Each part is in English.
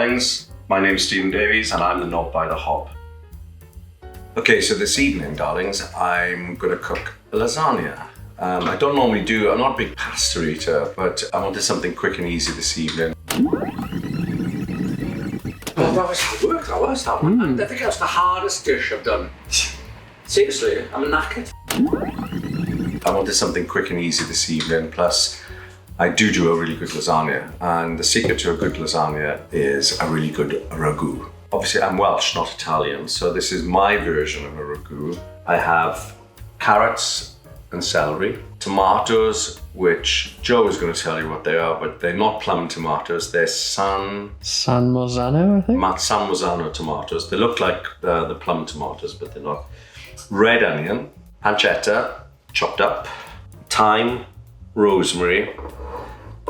darlings, my name's Stephen Davies and I'm the knob by the hop. Okay, so this evening, darlings, I'm gonna cook a lasagna. I don't normally do, I'm not a big pasta eater, but I wanted something quick and easy this evening. Oh, that was hard work, that one. I think that's the hardest dish I've done. Seriously, I'm knackered. I wanted something quick and easy this evening, plus I do a really good lasagna, and the secret to a good lasagna is a really good ragu. Obviously I'm Welsh, not Italian, so this is my version of a ragu. I have carrots and celery, tomatoes, which Joe is going to tell you what they are, but they're not plum tomatoes, they're San Marzano, I think? San Marzano tomatoes. They look like the plum tomatoes, but they're not. Red onion, pancetta, chopped up, thyme, rosemary.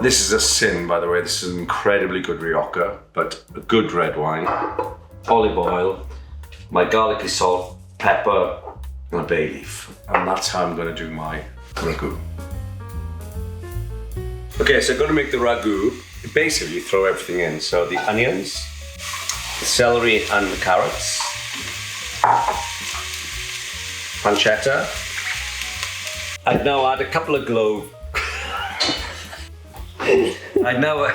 This is a sin, by the way. This is an incredibly good rioja, but a good red wine, olive oil, my garlicky salt, pepper, and a bay leaf. And that's how I'm going to do my ragu. Okay, so I'm going to make the ragu. Basically, throw everything in. So the onions, the celery, and the carrots, pancetta. I'd now add a couple of I'm now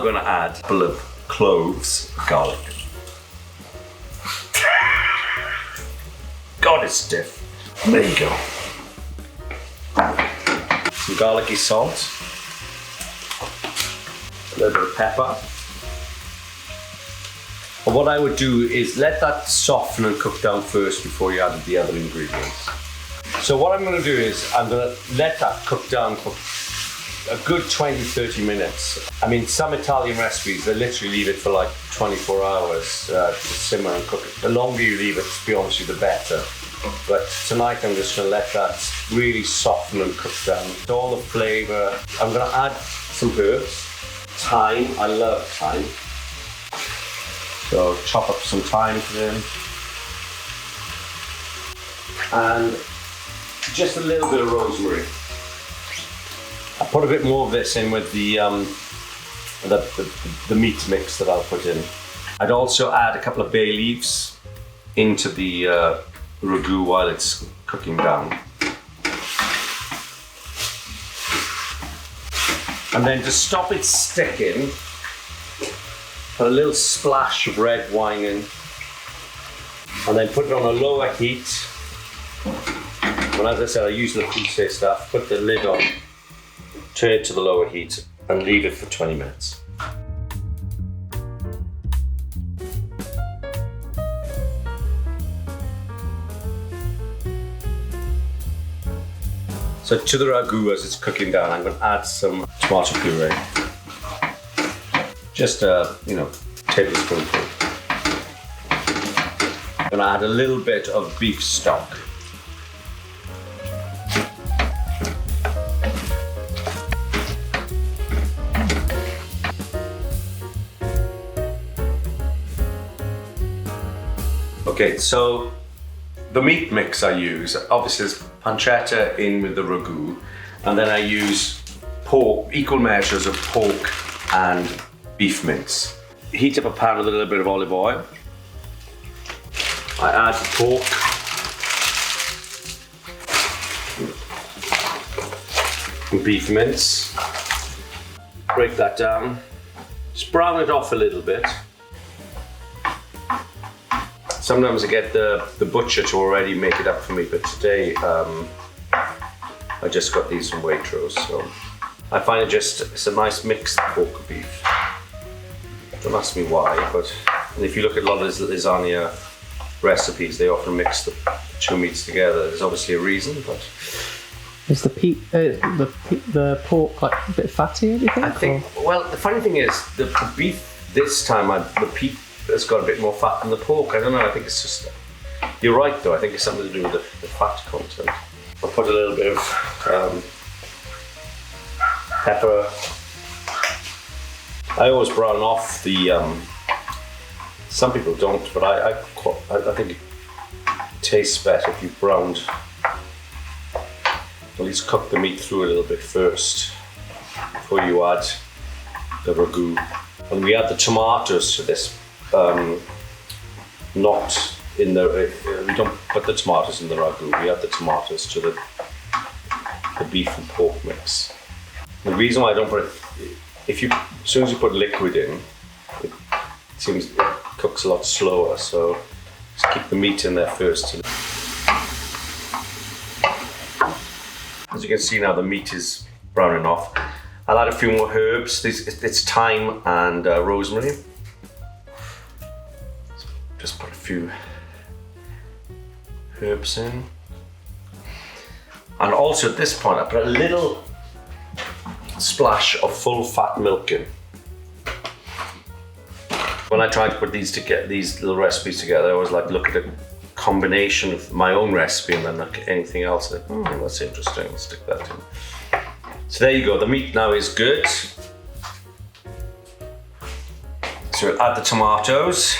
going to add a couple of cloves of garlic. God, it's stiff. There you go. Some garlicky salt. A little bit of pepper. And what I would do is let that soften and cook down first before you add the other ingredients. So what I'm going to do is I'm going to let that cook down for a good 20-30 minutes. I mean, some Italian recipes, they literally leave it for like 24 hours to simmer and cook it. The longer you leave it, to be honest with you, the better. But tonight I'm just going to let that really soften and cook down. All the flavour. I'm going to add some herbs. Thyme, I love thyme. So chop up some thyme for them. And just a little bit of rosemary. I put a bit more of this in with the meat mix that I'll put in. I'd also add a couple of bay leaves into the ragu while it's cooking down. And then to stop it sticking, put a little splash of red wine in, and then put it on a lower heat. And as I said, I use the Lasagne stuff, put the lid on, turn it to the lower heat, and leave it for 20 minutes. So to the ragu, as it's cooking down, I'm going to add some tomato puree. Just a, tablespoonful. I'm going to add a little bit of beef stock. Okay, so the meat mix I use, obviously is pancetta in with the ragu, and then I use pork, equal measures of pork and beef mince. Heat up a pan with a little bit of olive oil. I add the pork. And beef mince. Break that down. Just brown it off a little bit. Sometimes I get the butcher to already make it up for me, but today I just got these from Waitrose, so I find it's a nice mixed pork and beef. Don't ask me why, but if you look at a lot of lasagna recipes, they often mix the two meats together. There's obviously a reason, but is the pork like a bit fatty? I think. Well, the funny thing is the beef this time the beef has got a bit more fat than the pork. I don't know. I think it's just. You're right, though. I think it's something to do with the fat content. I'll put a little bit of pepper. I always brown off the. Some people don't, but I think it tastes better if you've browned. At least cook the meat through a little bit first before you add the ragu. And we add the tomatoes to this. Not in the, we don't put the tomatoes in the ragu, we add the tomatoes to the beef and pork mix. The reason why I don't put it, as soon as you put liquid in, it seems it cooks a lot slower, so just keep the meat in there first. As you can see now, the meat is browning off. I'll add a few more herbs. It's thyme and rosemary. Just put a few herbs in. And also at this point, I put a little splash of full fat milk in. When I try to put these little recipes together, I always like look at a combination of my own recipe and then look at anything else. Like, that's interesting, let's stick that in. So there you go, the meat now is good. So we'll add the tomatoes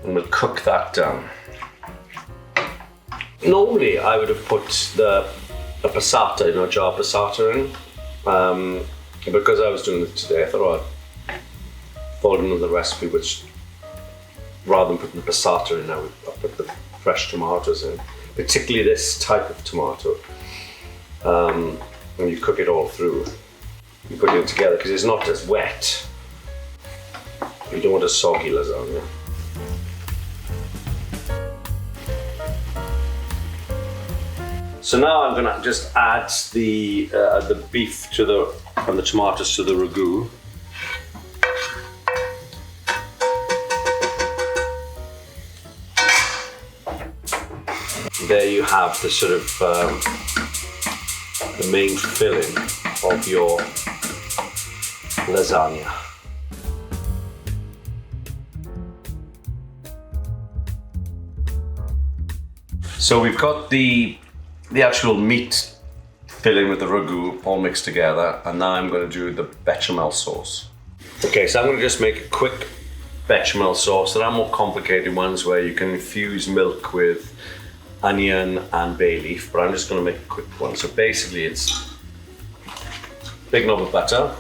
and we'll cook that down. Normally I would have put a passata, a jar of passata in. Because I was doing it today, I thought I'd follow another recipe which, rather than putting the passata in, I put the fresh tomatoes in. Particularly this type of tomato. When you cook it all through, you put it together because it's not as wet. You don't want a soggy lasagna. So now I'm going to just add the beef and the tomatoes to the ragu. There you have the sort of the main filling of your lasagna. So we've got the actual meat filling with the ragu all mixed together, and now I'm going to do the bechamel sauce. Okay, so I'm going to just make a quick bechamel sauce. There are more complicated ones where you can infuse milk with onion and bay leaf, but I'm just going to make a quick one. So basically it's a big knob of butter,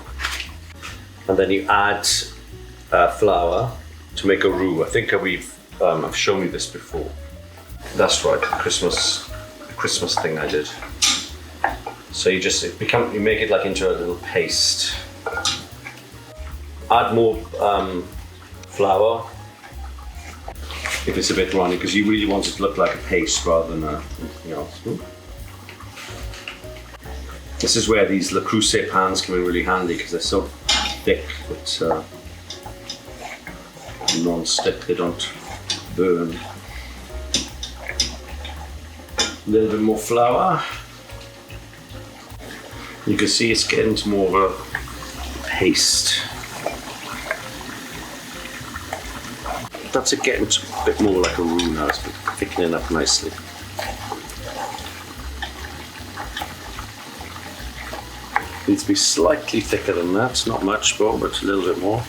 and then you add flour to make a roux. I think I've shown you this before. That's right, the Christmas thing I did. So you make it like into a little paste. Add more flour if it's a bit runny, because you really want it to look like a paste rather than anything else. This is where these Le Creuset pans come in really handy because they're so thick but non-stick, they don't burn. A little bit more flour. You can see it's getting to more of a paste. That's it, getting a bit more like a roux now. It's thickening up nicely. Needs to be slightly thicker than that, not much more, but a little bit more.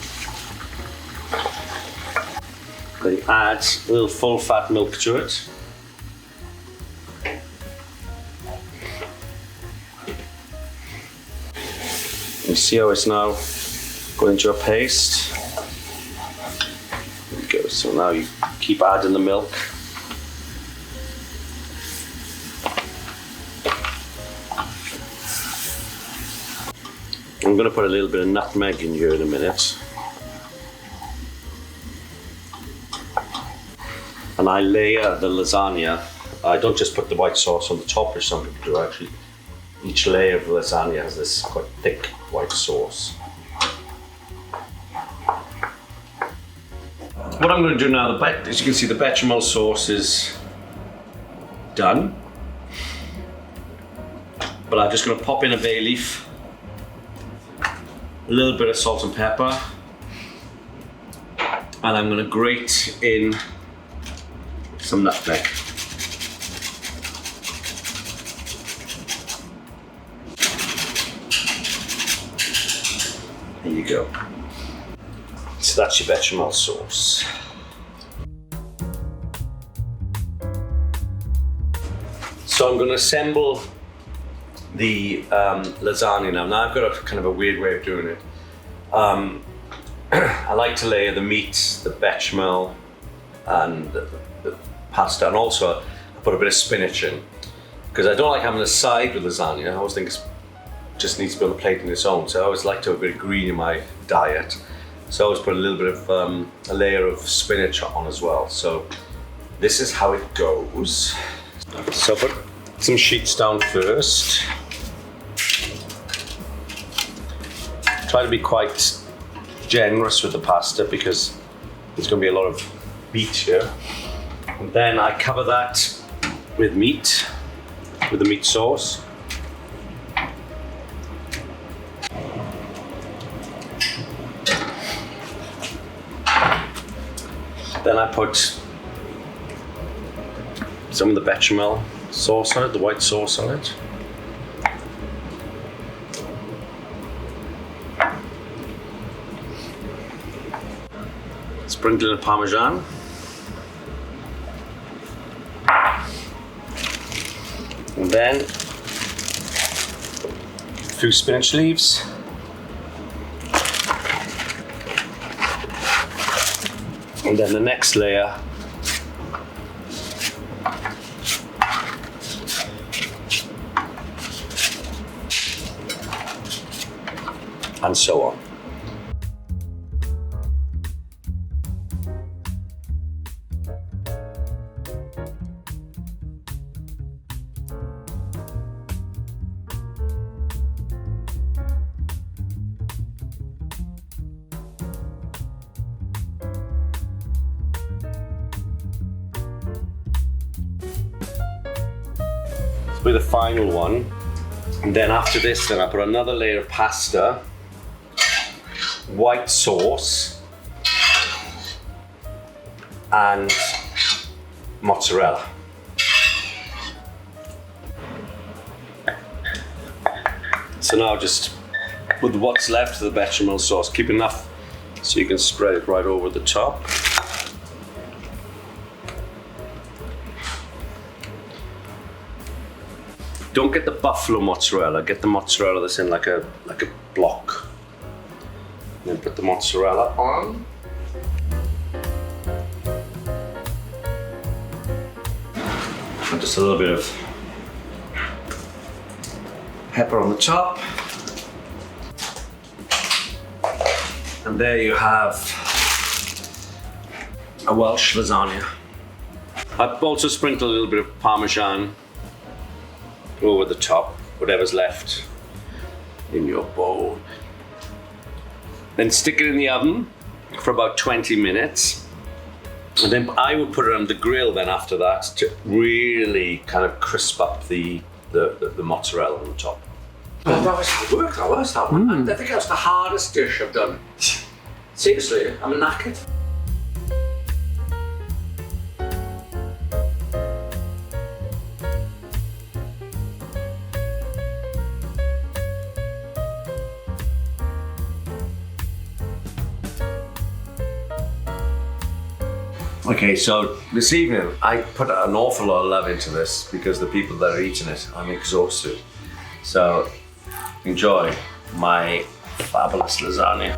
Then you add a little full fat milk to it. You see how it's now going into a paste? There we go. So now you keep adding the milk. I'm going to put a little bit of nutmeg in here in a minute. And I layer the lasagna. I don't just put the white sauce on the top, which some people do actually. Each layer of lasagna has this quite thick white sauce. What I'm going to do now, as you can see, the bechamel sauce is done. But I'm just going to pop in a bay leaf, a little bit of salt and pepper, and I'm going to grate in some nutmeg. There you go. So that's your bechamel sauce. So I'm going to assemble the lasagna now. Now I've got a kind of a weird way of doing it. I like to layer the meat, the bechamel, and the pasta, and also I put a bit of spinach in because I don't like having a side with lasagna. I always think it just needs to be on the plate in its own. So I always like to have a bit of green in my diet. So I always put a little bit of a layer of spinach on as well. So this is how it goes. So put some sheets down first. Try to be quite generous with the pasta because there's going to be a lot of meat here. And then I cover that with meat, with the meat sauce. Then I put some of the bechamel sauce on it, the white sauce on it. Sprinkle of Parmesan. And then a few spinach leaves. And then the next layer and so on. With the final one, and then after this, then I put another layer of pasta, white sauce, and mozzarella. So now just with what's left of the bechamel sauce, keep enough so you can spread it right over the top. Don't get the buffalo mozzarella, get the mozzarella that's in like a block. And then put the mozzarella on. And just a little bit of pepper on the top. And there you have a Welsh lasagna. I've also sprinkled a little bit of Parmesan over the top, whatever's left in your bowl. Then stick it in the oven for about 20 minutes. And then I would put it on the grill then after that to really kind of crisp up the mozzarella on the top. Oh, that was hard work, that was that one. And I think that's the hardest dish I've done. Seriously, I'm knackered. Okay, so this evening I put an awful lot of love into this because the people that are eating it, I'm exhausted. So enjoy my fabulous lasagna.